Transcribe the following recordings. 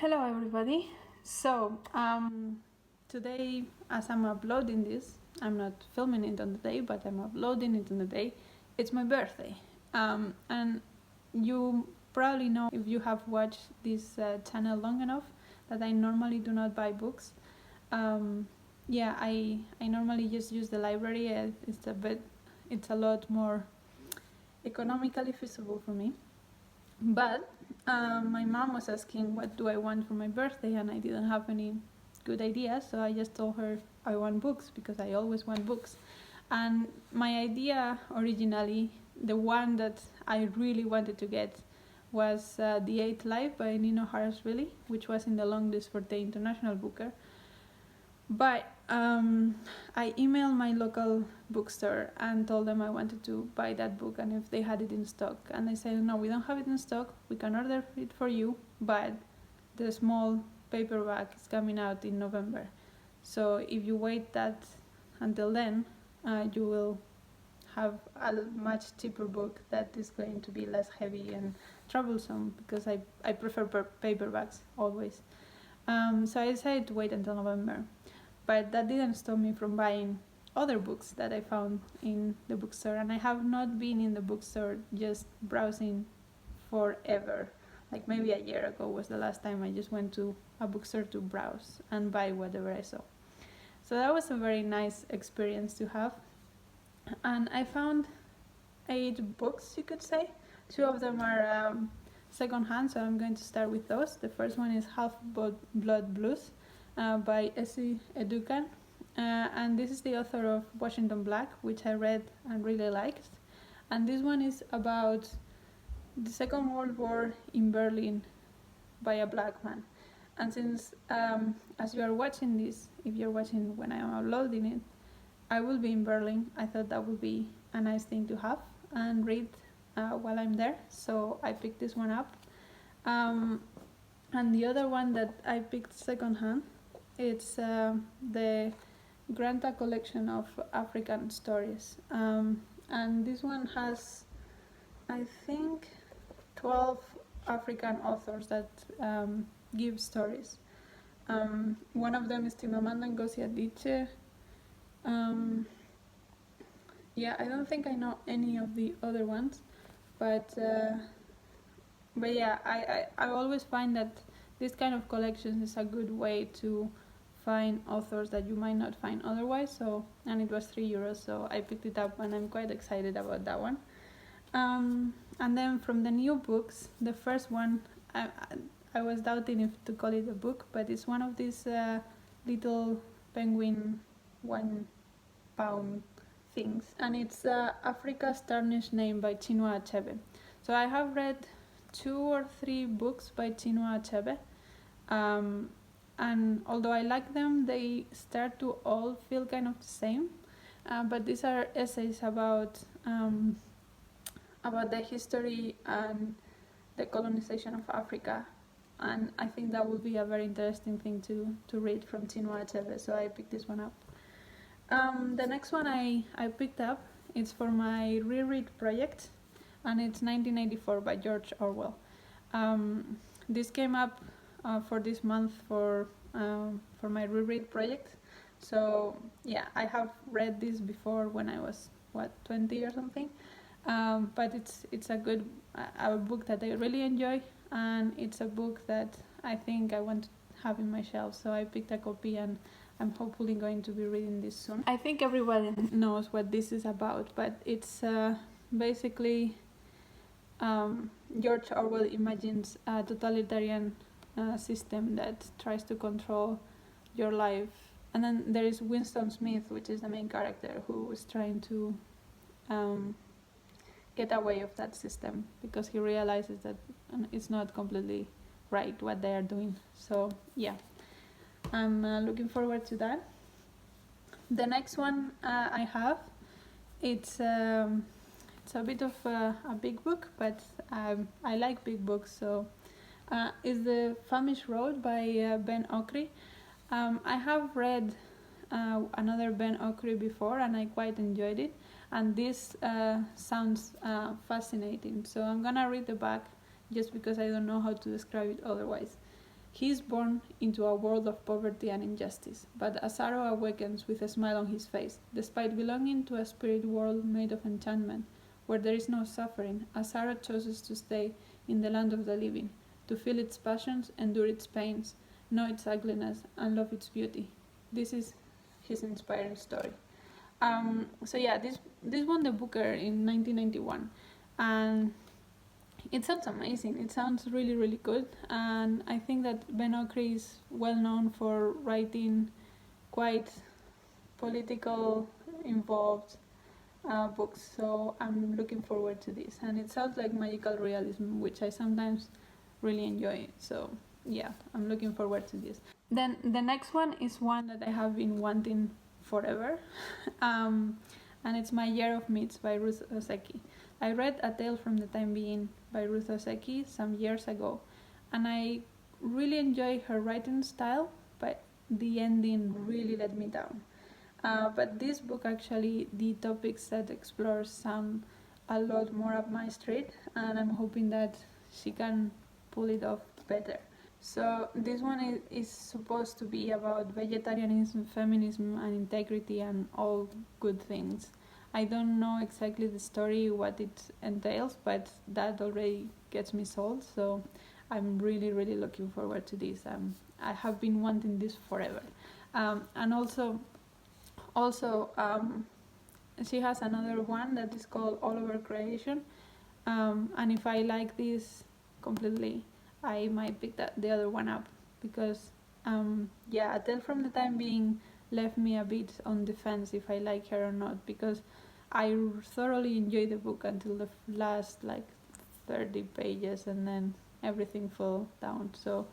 Hello everybody. So today, as I'm uploading this, I'm not filming it on the day, but I'm uploading it on the day. It's my birthday, and you probably know, if you have watched this channel long enough, that I normally do not buy books. Yeah, I normally just use the library. It's a lot more economically feasible for me. But my mom was asking what do I want for my birthday, and I didn't have any good ideas, so I just told her I want books because I always want books. And my idea originally, the one that I really wanted to get, was The Eighth Life by Nino Harasvili, which was in the long list for the International Booker. But I emailed my local bookstore and told them I wanted to buy that book and if they had it in stock. And they said, no, we don't have it in stock. We can order it for you, but the small paperback is coming out in November. So if you wait that until then, you will have a much cheaper book that is going to be less heavy and troublesome, because I prefer paperbacks always. So I decided to wait until November. But that didn't stop me from buying other books that I found in the bookstore. And I have not been in the bookstore just browsing forever. Like maybe a year ago was the last time I just went to a bookstore to browse and buy whatever I saw. So that was a very nice experience to have. And I found 8 books, you could say. 2 of them are secondhand, so I'm going to start with those. The first one is Half-Blood Blues by Esi Edugyan, and this is the author of Washington Black, which I read and really liked. And this one is about the Second World War in Berlin by a black man. And since, as you are watching this, if you're watching when I am uploading it, I will be in Berlin, I thought that would be a nice thing to have and read while I'm there, so I picked this one up. And the other one that I picked secondhand, it's the Granta collection of African stories. And this one has, I think, 12 African authors that give stories. One of them is Chimamanda Ngozi Adichie. Yeah, I don't think I know any of the other ones, but yeah, I always find that this kind of collections is a good way to find authors that you might not find otherwise. So, and it was €3, so I picked it up and I'm quite excited about that one. And then from the new books, the first one, I was doubting if to call it a book, but it's one of these little penguin 1 pound things, and it's Africa's Tarnished Name by Chinua Achebe. So I have read 2 or 3 books by Chinua Achebe, and although I like them, they start to all feel kind of the same. But these are essays about the history and the colonization of Africa, and I think that would be a very interesting thing to read from Chinua Achebe, so I picked this one up. The next one I picked up, it's for my reread project, and it's 1984 by George Orwell. This came up for this month for my reread project. So yeah, I have read this before when I was 20 or something, but it's a good a book that I really enjoy, and it's a book that I think I want to have in my shelf. So I picked a copy and I'm hopefully going to be reading this soon. I think everybody knows what this is about, but it's basically George Orwell imagines a totalitarian system that tries to control your life. And then there is Winston Smith, which is the main character, who is trying to get away of that system because he realizes that it's not completely right what they are doing. So yeah, I'm looking forward to that. The next one I have, it's a bit of a big book, but I like big books, so it's the Famish Road by Ben Okri. I have read another Ben Okri before and I quite enjoyed it, and this sounds fascinating, so I'm gonna read the back just because I don't know how to describe it otherwise. He is born into a world of poverty and injustice, but Asaro awakens with a smile on his face. Despite belonging to a spirit world made of enchantment, where there is no suffering, Asaro chooses to stay in the land of the living, to feel its passions, endure its pains, know its ugliness, and love its beauty. This is his inspiring story. So yeah, this won the Booker in 1991, and it sounds amazing. It sounds really, really good, and I think that Ben Okri is well known for writing quite political, involved books. So I'm looking forward to this, and it sounds like magical realism, which I sometimes really enjoy. So yeah, I'm looking forward to this. Then the next one is one that I have been wanting forever, and it's My Year of Myths by Ruth Ozeki. I read A Tale from the Time Being by Ruth Ozeki some years ago, and I really enjoy her writing style, but the ending really let me down. But this book actually, the topics that explores sound a lot more up my street, and I'm hoping that she can pull it off better. So this one is supposed to be about vegetarianism, feminism, and integrity, and all good things. I don't know exactly the story, what it entails, but that already gets me sold. So I'm really, really looking forward to this. I have been wanting this forever. And also, she has another one that is called All Over Creation. And if I like this completely, I might pick the other one up, because A Tale from the Time Being left me a bit on the fence if I like her or not, because I thoroughly enjoyed the book until the last like 30 pages, and then everything fell down. So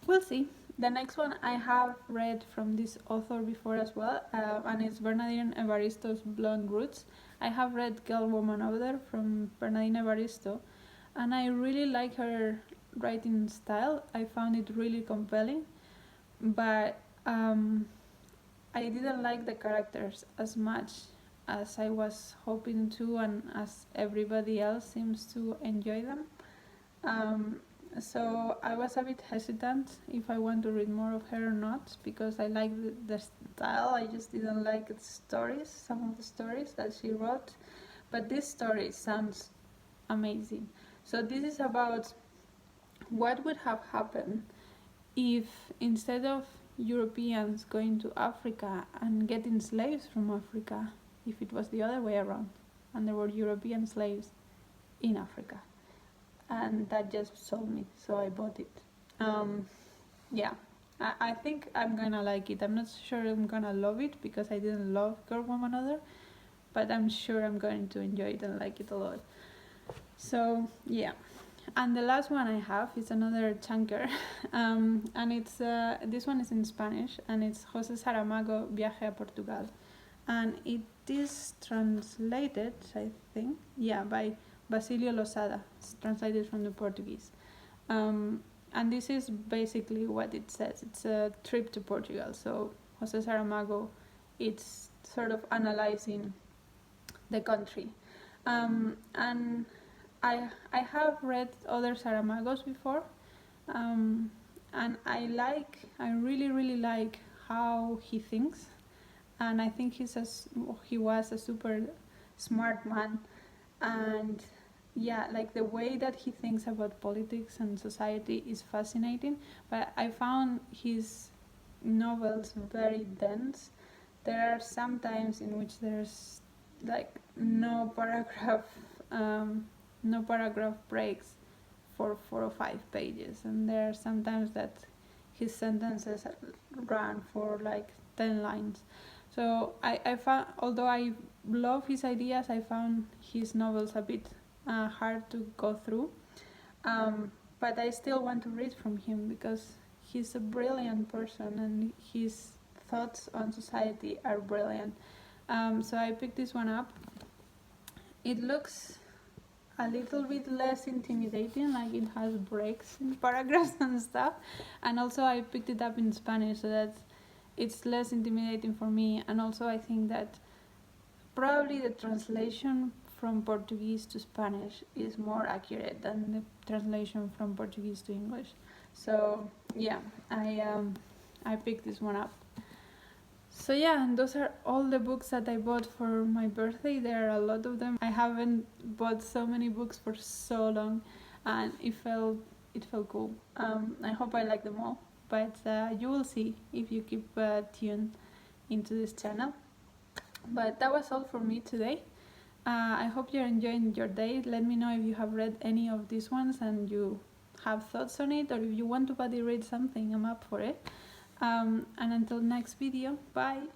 we'll see. The next one I have read from this author before as well, and it's Bernadine Evaristo's Blonde Roots. I have read Girl, Woman, Other from Bernadine Evaristo, and I really like her writing style. I found it really compelling, but I didn't like the characters as much as I was hoping to, and as everybody else seems to enjoy them. So I was a bit hesitant if I want to read more of her or not, because I like the style. I just didn't like the stories, some of the stories that she wrote, but this story sounds amazing. So this is about what would have happened if, instead of Europeans going to Africa and getting slaves from Africa, if it was the other way around and there were European slaves in Africa. And that just sold me, so I bought it. I think I'm gonna like it. I'm not sure I'm gonna love it, because I didn't love Girl, Woman, Other, but I'm sure I'm going to enjoy it and like it a lot. So yeah. And the last one I have is another chunker, and it's this one is in Spanish, and it's Jose Saramago, Viaje a Portugal, and it is translated, I think, by Basilio Losada. It's translated from the Portuguese, and this is basically what it says. It's a trip to Portugal. So Jose Saramago, it's sort of analyzing the country, and I have read other Saramagos before, and I really like how he thinks, and I think he was a super smart man, and like the way that he thinks about politics and society is fascinating. But I found his novels very dense. There are some times in which there's like no paragraph breaks for 4 or 5 pages, and there are sometimes that his sentences run for like 10 lines. So I found, although I love his ideas, I found his novels a bit hard to go through, but I still want to read from him, because he's a brilliant person and his thoughts on society are brilliant. So I picked this one up. It looks a little bit less intimidating, like it has breaks in paragraphs and stuff, and also I picked it up in Spanish, so that it's less intimidating for me. And also I think that probably the translation from Portuguese to Spanish is more accurate than the translation from Portuguese to English. So yeah, I picked this one up. So yeah, and those are all the books that I bought for my birthday. There are a lot of them. I haven't bought so many books for so long, and it felt cool. I hope I like them all, but you will see if you keep tuned into this channel. But that was all for me today. I hope you're enjoying your day. Let me know if you have read any of these ones and you have thoughts on it, or if you want to buddy read something, I'm up for it. And until next video, bye!